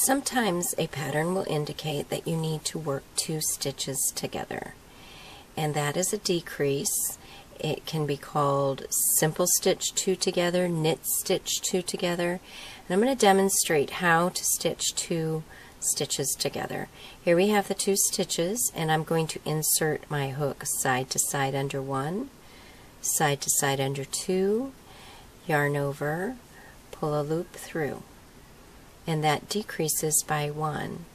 Sometimes a pattern will indicate that you need to work 2 stitches together, and that is a decrease. It can be called simple stitch 2 together, knit stitch 2 together, and I'm going to demonstrate how to stitch 2 stitches together. Here we have the 2 stitches, and I'm going to insert my hook side to side under 1, side to side under 2, yarn over, pull a loop through, and that decreases by 1.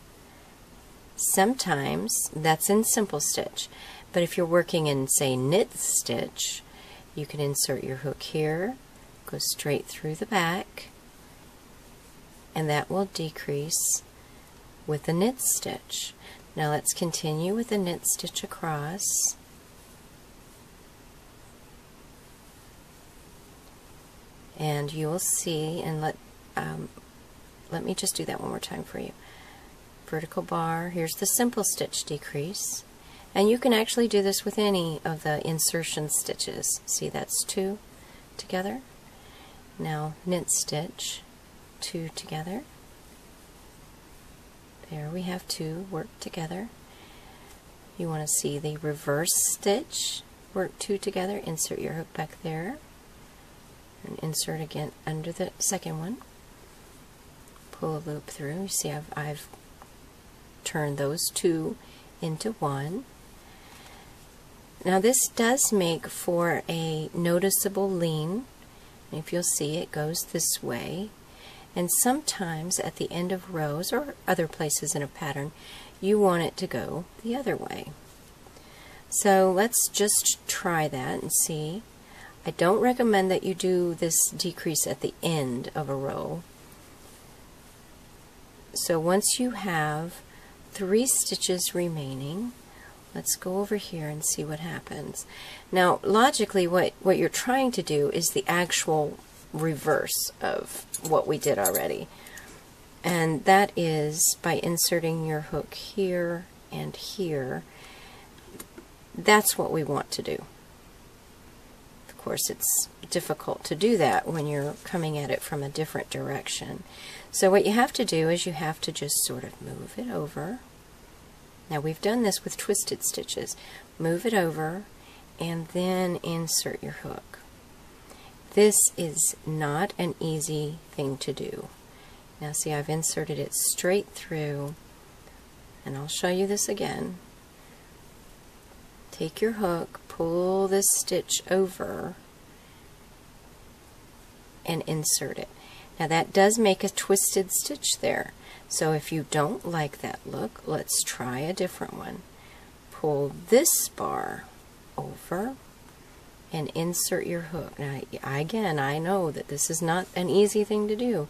Sometimes that's in simple stitch, but if you're working in, say, knit stitch, you can insert your hook here, go straight through the back, and that will decrease with the knit stitch. Now let's continue with the knit stitch across. And you will see, and let me just do that one more time for you. Vertical bar, here's the simple stitch decrease. And you can actually do this with any of the insertion stitches. See, that's 2 together. Now knit stitch, 2 together. There we have 2 worked together. You want to see the reverse stitch, work 2 together, insert your hook back there, and insert again under the second one. Pull a loop through. You see I've turned those 2 into 1. Now this does make for a noticeable lean. If you'll see, it goes this way. And sometimes at the end of rows or other places in a pattern, you want it to go the other way. So let's just try that and see. I don't recommend that you do this decrease at the end of a row. So once you have 3 stitches remaining, let's go over here and see what happens. Now logically what you're trying to do is the actual reverse of what we did already, and that is by inserting your hook here and here. That's what we want to do. Of course, it's difficult to do that when you're coming at it from a different direction. So what you have to do is you have to just sort of move it over. Now we've done this with twisted stitches. Move it over and then insert your hook. This is not an easy thing to do. Now see, I've inserted it straight through, and I'll show you this again. Take your hook, pull this stitch over, and insert it. Now that does make a twisted stitch there. So if you don't like that look, let's try a different one. Pull this bar over and insert your hook. Now again, I know that this is not an easy thing to do.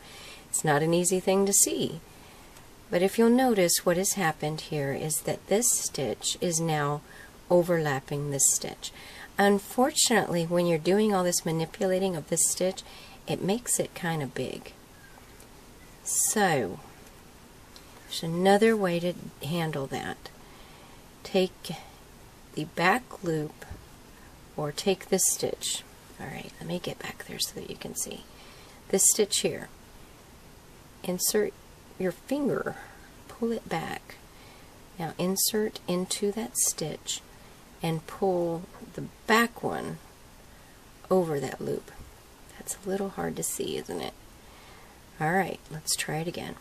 It's not an easy thing to see. But if you'll notice, what has happened here is that this stitch is now overlapping this stitch. Unfortunately, when you're doing all this manipulating of this stitch, it makes it kind of big. So there's another way to handle that. Take the back loop, or take this stitch. Alright, let me get back there so that you can see. This stitch here. Insert your finger, pull it back. Now insert into that stitch and pull the back one over that loop. That's a little hard to see, isn't it? Alright, let's try it again.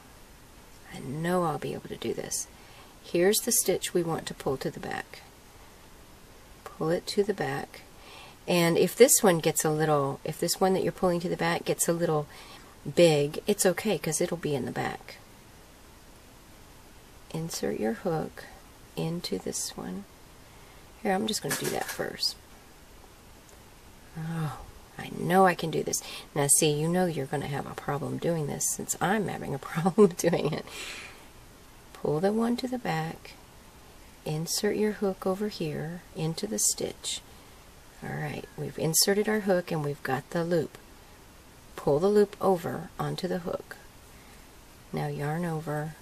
I know I'll be able to do this. Here's the stitch we want to pull to the back. Pull it to the back, and if this one gets a little, if this one that you're pulling to the back gets a little big, it's okay because it'll be in the back. Insert your hook into this one. Here, I'm just going to do that first. Oh, I know I can do this. Now see, you know you're going to have a problem doing this since I'm having a problem doing it. Pull the one to the back, insert your hook over here into the stitch. Alright, we've inserted our hook and we've got the loop. Pull the loop over onto the hook. Now yarn over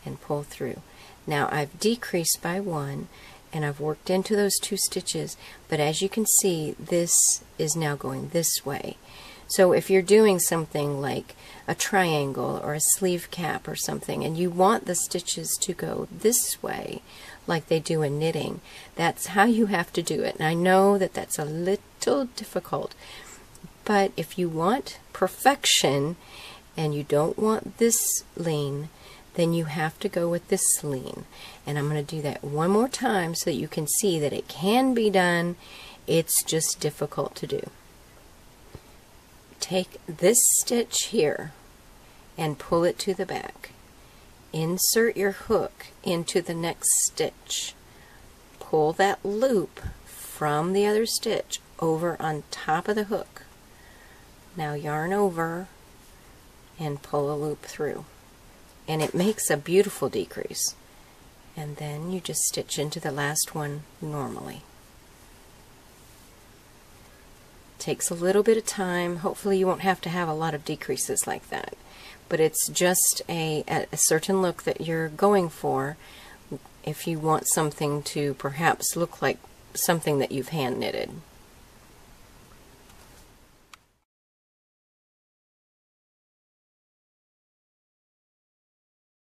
and pull through. Now I've decreased by 1 and I've worked into those 2 stitches, but as you can see, this is now going this way. So if you're doing something like a triangle or a sleeve cap or something, and you want the stitches to go this way, like they do in knitting, that's how you have to do it. And I know that that's a little difficult, but if you want perfection and you don't want this lean, then you have to go with this lean. And I'm going to do that one more time so that you can see that it can be done. It's just difficult to do. Take this stitch here and pull it to the back. Insert your hook into the next stitch. Pull that loop from the other stitch over on top of the hook. Now yarn over and pull a loop through. And it makes a beautiful decrease. And then you just stitch into the last one normally. Takes a little bit of time. Hopefully you won't have to have a lot of decreases like that. But it's just a certain look that you're going for if you want something to perhaps look like something that you've hand knitted.